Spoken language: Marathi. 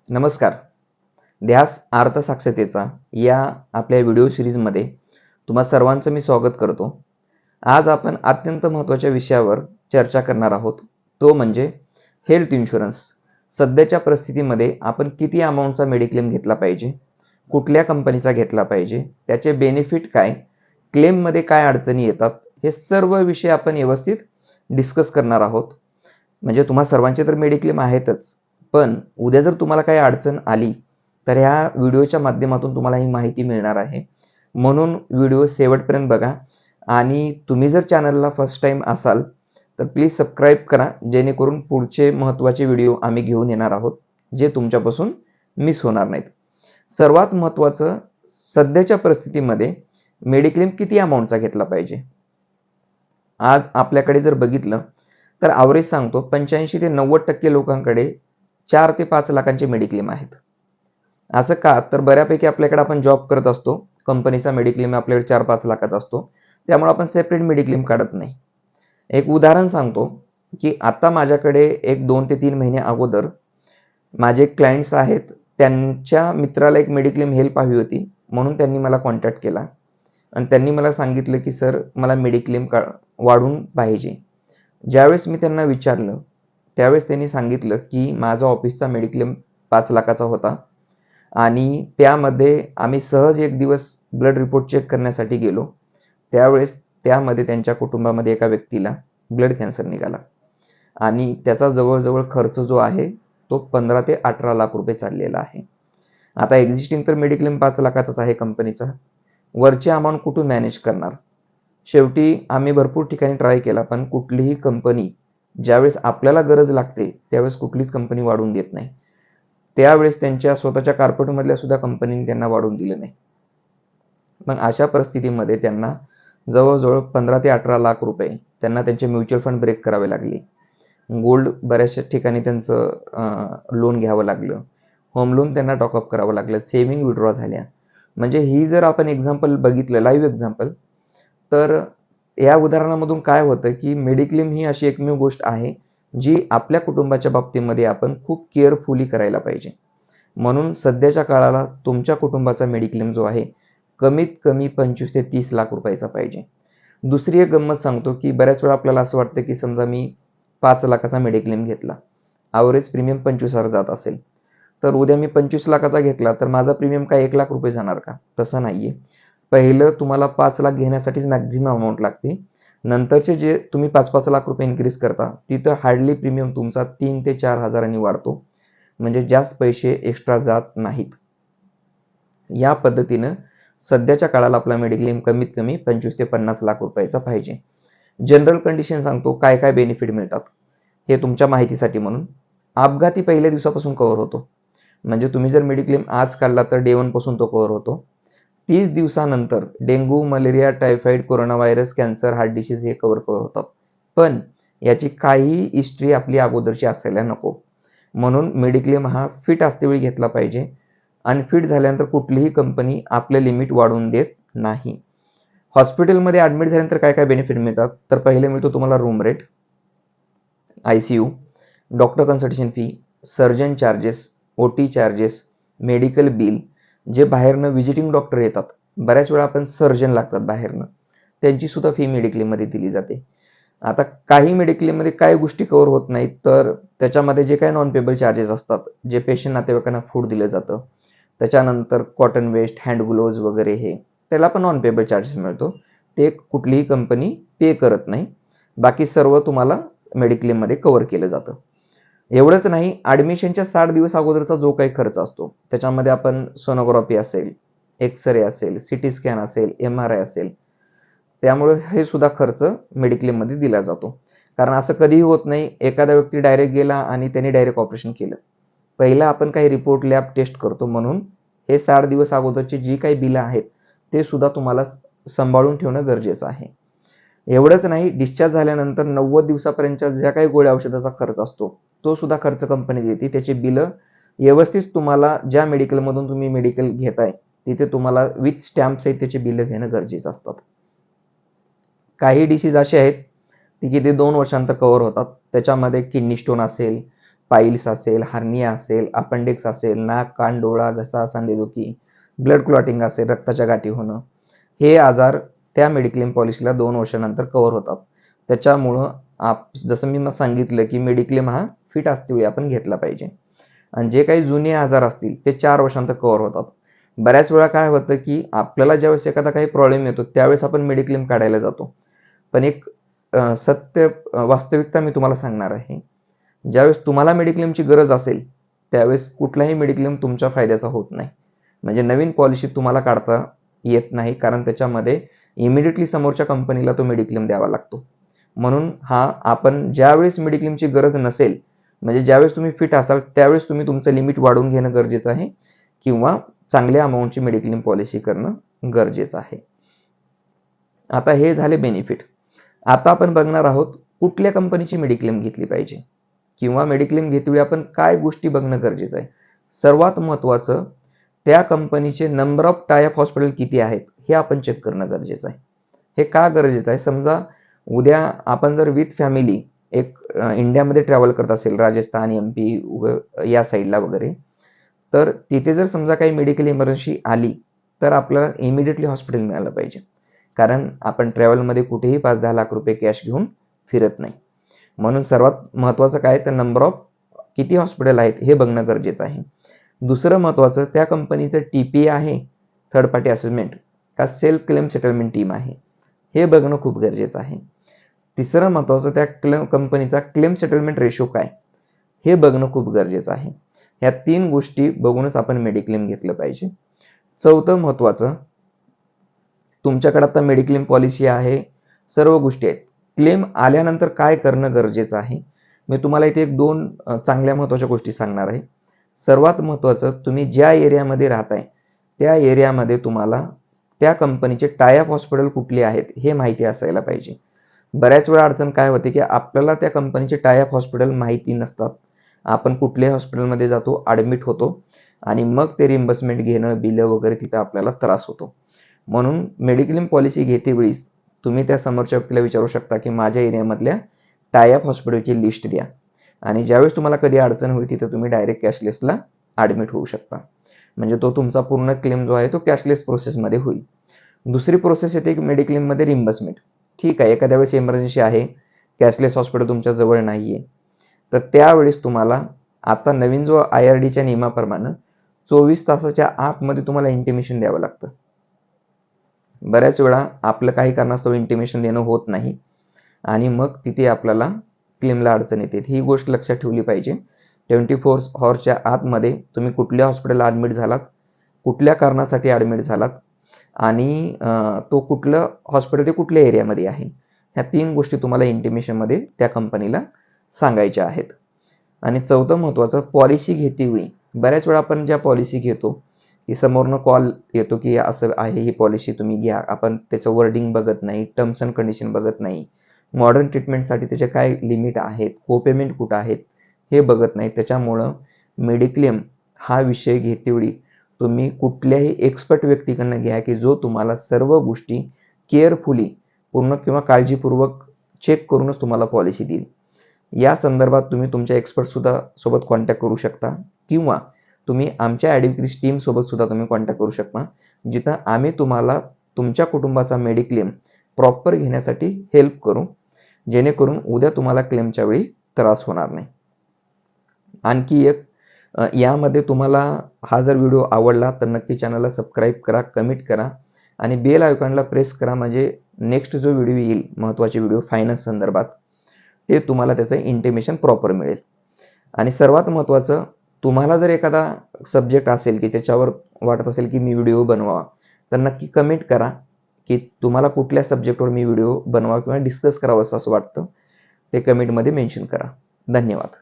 नमस्कार. ध्यास अर्थसाक्षरतेचा या आपल्या व्हिडिओ सिरीजमध्ये तुम्हा सर्वांचं मी स्वागत करतो. आज आपण अत्यंत महत्त्वाच्या विषयावर चर्चा करणार आहोत. तो म्हणजे हेल्थ इन्शुरन्स. सध्याच्या परिस्थितीमध्ये आपण किती अमाऊंटचा मेडिक्लेम घेतला पाहिजे, कुठल्या कंपनीचा घेतला पाहिजे, त्याचे बेनिफिट काय, क्लेममध्ये काय अडचणी येतात, हे सर्व विषय आपण व्यवस्थित डिस्कस करणार आहोत. म्हणजे तुम्हा सर्वांचे तर मेडिक्लेम आहेतच, पण उद्या जर तुम्हाला काही अडचण आली तर ह्या व्हिडिओच्या माध्यमातून तुम्हाला ही माहिती मिळणार आहे. म्हणून व्हिडिओ शेवटपर्यंत बघा आणि तुम्ही जर चॅनलला फर्स्ट टाइम असाल तर प्लीज सबस्क्राईब करा, जेणेकरून पुढचे महत्त्वाचे व्हिडिओ आम्ही घेऊन येणार आहोत जे तुमच्यापासून मिस होणार नाहीत. सर्वात महत्त्वाचं, सध्याच्या परिस्थितीमध्ये मेडिक्लेम किती अमाऊंटचा घेतला पाहिजे. आज आपल्याकडे जर बघितलं तर ॲव्हरेज सांगतो 85 ते 90% लोकांकडे 4 ते 5 लाखांचे मेडिक्लेम आहेत. असं का, तर बऱ्यापैकी आपल्याकडे आपण जॉब करत असतो, कंपनीचा मेडिक्लेम आपल्याकडे 4-5 लाखाचा असतो, त्यामुळे आपण सेपरेट मेडिक्लेम काढत नाही. एक उदाहरण सांगतो की आता माझ्याकडे एक 2 ते 3 महिने अगोदर माझे क्लायंट्स आहेत, त्यांच्या मित्राला एक मेडिक्लेम हेल्प हवी होती, म्हणून त्यांनी मला कॉन्टॅक्ट केला आणि त्यांनी मला सांगितलं की सर मला मेडिक्लेम वाढून पाहिजे. ज्यावेळेस मी त्यांना विचारलं त्यावेळेस त्यांनी सांगितलं की माझा ऑफिसचा मेडिक्लेम 5 लाखाचा होता आणि त्यामध्ये आम्ही सहज एक दिवस ब्लड रिपोर्ट चेक करण्यासाठी गेलो. त्यावेळेस त्यामध्ये त्यांच्या कुटुंबामध्ये एका व्यक्तीला ब्लड कॅन्सर निघाला आणि त्याचा जवळजवळ खर्च जो आहे तो 15 ते 18 लाख रुपये चाललेला आहे. आता एक्झिस्टिंग तर मेडिक्लेम 5 लाखाचाच आहे कंपनीचा, वरची अमाऊंट कुठून मॅनेज करणार. शेवटी आम्ही भरपूर ठिकाणी ट्राय केला, पण कुठलीही कंपनी ज्यावेळेस आपल्याला गरज लागते त्यावेळेस कुठलीच कंपनी वाढवून देत नाही. त्यावेळेस त्यांच्या स्वतःच्या कॉर्पोरेटमधल्या सुद्धा कंपनीने त्यांना वाढवून दिलं नाही. मग अशा परिस्थितीमध्ये त्यांना जवळजवळ 15 ते 18 लाख रुपये त्यांना त्यांचे म्युच्युअल फंड ब्रेक करावे लागले. गोल्ड बऱ्याचशा ठिकाणी त्यांचं लोन घ्यावं लागलं, होम लोन त्यांना टॉकअप करावं लागलं, सेव्हिंग विड्रॉ झाल्या. म्हणजे ही जर आपण एक्झाम्पल बघितलं, लाईव्ह एक्झाम्पल, तर या उदाहरणामधून काय होतं की मेडिक्लेम ही अशी एकमेव गोष्ट आहे जी आपल्या कुटुंबाच्या बाबतीमध्ये आपण खूप केअरफुली करायला पाहिजे. म्हणून सध्याच्या काळाला तुमच्या कुटुंबाचा मेडिक्लेम जो आहे कमीत कमी 25 ते 30 लाख रुपयाचा पाहिजे. दुसरी एक गंमत सांगतो की बऱ्याच वेळा आपल्याला असं वाटतं की समजा मी 5 लाखाचा मेडिक्लेम घेतला, ॲव्हरेज प्रीमियम 25,000 जात असेल, तर उद्या मी 25 लाखाचा घेतला तर माझा प्रीमियम काय 1 लाख रुपये जाणार का? तसं नाहीये. पहिलं तुम्हाला 5 लाख घेण्यासाठीच मॅक्झिमम अमाऊंट लागते. नंतरचे जे तुम्ही 5-5 लाख रुपये इन्क्रीज करता तिथं हार्डली प्रीमियम तुमचा 3 ते 4 हजारांनी वाढतो. म्हणजे जास्त पैसे एक्स्ट्रा जात नाहीत. या पद्धतीनं सध्याच्या काळाला आपला मेडिक्लेम कमीत कमी 25 ते 50 लाख रुपयाचा पाहिजे. जनरल कंडिशन सांगतो काय काय बेनिफिट मिळतात हे तुमच्या माहितीसाठी म्हणून. अपघाती पहिल्या दिवसापासून कव्हर होतो. म्हणजे तुम्ही जर मेडिक्लेम आज काढला तर डे 1 पासून तो कव्हर होतो. 30 दिवसानंतर dengue, malaria, typhoid, corona virus, cancer, heart disease हे कव्हर होतात. पण याची काही हिस्ट्री आपली अगोदरची असायला नको. म्हणून मेडिक्लेम हा फिट असतेवेळी घेतला पाहिजे. अनफिट झाल्यानंतर कुठलीही कंपनी आपलं लिमिट वाढवून देत नाही. हॉस्पिटलमध्ये ॲडमिट झाल्यानंतर काय काय बेनिफिट मिळतात, तर पहिले मिळतो तुम्हाला room rate, ICU, doctor consultation fee, surgeon charges, OT charges, medical bill, जे बाहेरनं व्हिजिटिंग डॉक्टर येतात, बऱ्याच वेळा आपण सर्जन लागतात बाहेरनं, त्यांची सुद्धा फी मेडिक्लेममध्ये दिली जाते. आता काही मेडिक्लेममध्ये काय गोष्टी कव्हर होत नाहीत, तर त्याच्यामध्ये जे काही नॉन पेबल चार्जेस असतात, जे पेशंट नातेवाईकांना फूड दिलं जातं, त्याच्यानंतर कॉटन वेस्ट, हँड ग्लोव्ज वगैरे, हे त्याला पण नॉन पेबल चार्जेस मिळतो. ते कुठलीही कंपनी पे करत नाही. बाकी सर्व तुम्हाला मेडिक्लेममध्ये कव्हर केलं जातं. एवढंच नाही, ॲडमिशनच्या 60 दिवस अगोदरचा जो काही खर्च असतो त्याच्यामध्ये आपण सोनोग्राफी असेल, एक्सरे असेल, CT स्कॅन असेल, MRI असेल, त्यामुळे हे सुद्धा खर्च मेडिक्लेममध्ये दिला जातो. कारण असं कधीही होत नाही एखादा व्यक्ती डायरेक्ट गेला आणि त्यांनी डायरेक्ट ऑपरेशन केलं. पहिला आपण काही रिपोर्ट, लॅब टेस्ट करतो. म्हणून हे 60 दिवस अगोदरची जी काही बिलं आहेत ते सुद्धा तुम्हाला सांभाळून ठेवणं गरजेचं आहे. एवढंच नाही, डिस्चार्ज झाल्यानंतर 90 दिवसापर्यंतच्या ज्या काही गोळ्या औषधाचा खर्च असतो तो सुद्धा खर्च कंपनी देते. त्याची बिलं व्यवस्थित तुम्हाला ज्या मेडिकलमधून तुम्ही मेडिकल घेताय तिथे तुम्हाला विथ स्टॅम्प सहित त्याची बिलं घेणं गरजेचं असतात. काही डिसीज असे आहेत की ते 2 वर्षांतर कव्हर होतात. त्याच्यामध्ये किडनी स्टोन असेल, पाईल्स असेल, हार्निया असेल, अपेंडिक्स असेल, नाक, कान, डोळा, घसा, सांधेदुखी, ब्लड क्लॉटिंग असेल, रक्ताच्या गाठी होणं, हे आजार त्या मेडिक्लेम पॉलिसीला 2 वर्षानंतर कव्हर होतात. त्याच्यामुळं जसं मी सांगितलं की मेडिक्लेम हा फिट असतेवेळी आपण घेतला पाहिजे. आणि जे काही जुने आजार असतील ते 4 वर्षांत कव्हर होतात. बऱ्याच वेळा काय होतं की आपल्याला ज्यावेळेस एखादा काही प्रॉब्लेम येतो त्यावेळेस आपण मेडिक्लेम काढायला जातो. पण एक वास्तविकता मी तुम्हाला सांगणार आहे. ज्यावेळेस तुम्हाला मेडिक्लेमची गरज असेल त्यावेळेस कुठलाही मेडिक्लेम तुमच्या फायद्याचा होत नाही. म्हणजे नवीन पॉलिसी तुम्हाला काढता येत नाही, कारण त्याच्यामध्ये इमिडिएटली समोरच्या कंपनीला तो मेडिक्लेम द्यावा लागतो. म्हणून आपण ज्यावेळेस मेडिक्लेमची गरज नसेल, म्हणजे ज्यावेळेस तुम्ही फिट असाल त्यावेळेस तुम्ही तुमचं लिमिट वाढवून घेणं गरजेचं आहे किंवा चांगल्या अमाऊंटची मेडिक्लेम पॉलिसी करणं गरजेचं आहे. आता हे झाले बेनिफिट. आता आपण बघणार आहोत कुठल्या कंपनीची मेडिक्लेम घेतली पाहिजे किंवा मेडिक्लेम घेतेवेळी आपण काय गोष्टी बघणं गरजेचं आहे. सर्वात महत्त्वाचं, त्या कंपनीचे नंबर ऑफ टाय-अप हॉस्पिटल किती आहेत हे आपण चेक करणं गरजेचं आहे. हे का गरजेचं आहे? समजा उद्या आपण जर विथ फॅमिली एक इंडियामध्ये ट्रॅव्हल करत असेल, राजस्थान, MP या साईडला वगैरे, तर तिथे जर समजा काही मेडिकल इमर्जन्सी आली तर आपल्याला इमिडिएटली हॉस्पिटल मिळालं पाहिजे. कारण आपण ट्रॅव्हलमध्ये कुठेही 5-10 लाख रुपये कॅश घेऊन फिरत नाही. म्हणून सर्वात महत्त्वाचं काय तर नंबर ऑफ किती हॉस्पिटल आहेत हे बघणं गरजेचं आहे. दुसरं महत्त्वाचं, त्या कंपनीचं TPA आहे, थर्ड पार्टी असेसमेंट, का सेल्फ क्लेम सेटलमेंट टीम आहे, हे बघणं खूप गरजेचं आहे. तिसरं महत्त्वाचं, त्या कंपनीचा क्लेम सेटलमेंट रेशो काय हे बघणं खूप गरजेचं आहे. ह्या 3 गोष्टी बघूनच आपण मेडिक्लेम घेतलं पाहिजे. चौथं महत्त्वाचं, तुमच्याकडे आता मेडिक्लेम पॉलिसी आहे, सर्व गोष्टी आहेत, क्लेम आल्यानंतर काय करणं गरजेचं आहे. मी तुम्हाला इथे 2 चांगल्या महत्त्वाच्या गोष्टी सांगणार आहे. सर्वात महत्त्वाचं, तुम्ही ज्या एरियामध्ये राहताय त्या एरियामध्ये तुम्हाला त्या कंपनीचे टाय-अप हॉस्पिटल कुठले आहेत हे माहिती असायला पाहिजे. बऱ्याच वेळा अडचण काय होते की आपल्याला त्या कंपनीचे टाय-अप हॉस्पिटल माहिती नसतात. आपण कुठल्याही हॉस्पिटलमध्ये जातो, ॲडमिट होतो आणि मग ते रिम्बर्समेंट घेणं, बिलं वगैरे तिथं आपल्याला त्रास होतो. म्हणून मेडिक्लेम पॉलिसी घेतेवेळीस तुम्ही त्या समोरच्या व्यक्तीला विचारू शकता की माझ्या एरियामधल्या टाय-अप हॉस्पिटलची लिस्ट द्या, आणि ज्यावेळेस तुम्हाला कधी अडचण होईल तिथं तुम्ही डायरेक्ट कॅशलेसला ॲडमिट होऊ शकता. म्हणजे तो तुमचा पूर्ण क्लेम जो आहे तो कॅशलेस प्रोसेसमध्ये होईल. दुसरी प्रोसेस येते की मेडिक्लेममध्ये रिम्बर्समेंट. ठीक आहे, एखाद्या वेळेस इमर्जन्सी आहे, कॅशलेस हॉस्पिटल तुमच्या जवळ नाही आहे, तर त्यावेळेस तुम्हाला आता नवीन जो IRDच्या नियमाप्रमाणे 24 तासाच्या आतमध्ये तुम्हाला इंटिमेशन द्यावं लागतं. बऱ्याच वेळा आपलं काही कारणास्तव इंटिमेशन देणं होत नाही आणि मग तिथे आपल्याला क्लेमला अडचण येते. ही गोष्ट लक्षात ठेवली पाहिजे. 24 हॉर्सच्या आतमध्ये तुम्ही कुठल्या हॉस्पिटलला ॲडमिट झालात, कुठल्या कारणासाठी ॲडमिट झालात आणि तो कुठलं हॉस्पिटल ते कुठल्या एरियामध्ये आहे, ह्या 3 गोष्टी तुम्हाला इंटिमेशनमध्ये त्या कंपनीला सांगायच्या आहेत. आणि चौथं महत्त्वाचं, पॉलिसी घेतेवेळी बऱ्याच वेळा आपण ज्या पॉलिसी घेतो की समोरनं कॉल येतो की असं आहे, ही पॉलिसी तुम्ही घ्या. आपण त्याचं वर्डिंग बघत नाही, टर्म्स अँड कंडिशन बघत नाही, मॉडर्न ट्रीटमेंटसाठी त्याचे काय लिमिट आहेत, कोपेमेंट कुठं आहेत हे बघत नाही. त्याच्यामुळं मेडिक्लेम हा विषय घेतेवेळी तुम्ही कुठल्याही एक्सपर्ट व्यक्तीकडनं घ्या की जो तुम्हाला सर्व गोष्टी केअरफुली, पूर्ण किंवा काळजीपूर्वक चेक करूनच तुम्हाला पॉलिसी देईल. या संदर्भात तुम्ही तुमच्या एक्सपर्टसुद्धा सोबत कॉन्टॅक्ट करू शकता किंवा तुम्ही आमच्या ॲडव्होकेसी टीमसोबत सुद्धा तुम्ही कॉन्टॅक्ट करू शकता, जिथं आम्ही तुम्हाला तुमच्या कुटुंबाचा मेडिक्लेम प्रॉपर घेण्यासाठी हेल्प करू, जेणेकरून उद्या तुम्हाला क्लेमच्या वेळी त्रास होणार नाही. आणखी एक, यामध्ये तुम्हाला हा जर व्हिडिओ आवडला तर नक्की चॅनलला सबस्क्राईब करा, कमेंट करा आणि बेल आयकॉनला प्रेस करा, म्हणजे नेक्स्ट जो व्हिडिओ येईल महत्त्वाचे व्हिडिओ फायनान्स संदर्भात, ते तुम्हाला त्याचं इंटिमेशन प्रॉपर मिळेल. आणि सर्वात महत्त्वाचं, तुम्हाला जर एखादा सब्जेक्ट असेल की त्याच्यावर वाटत असेल की मी व्हिडिओ बनवावा, तर नक्की कमेंट करा की तुम्हाला कुठल्या सब्जेक्टवर मी व्हिडिओ बनवावा किंवा डिस्कस करावं असं वाटतं, ते कमेंटमध्ये मेन्शन करा. धन्यवाद.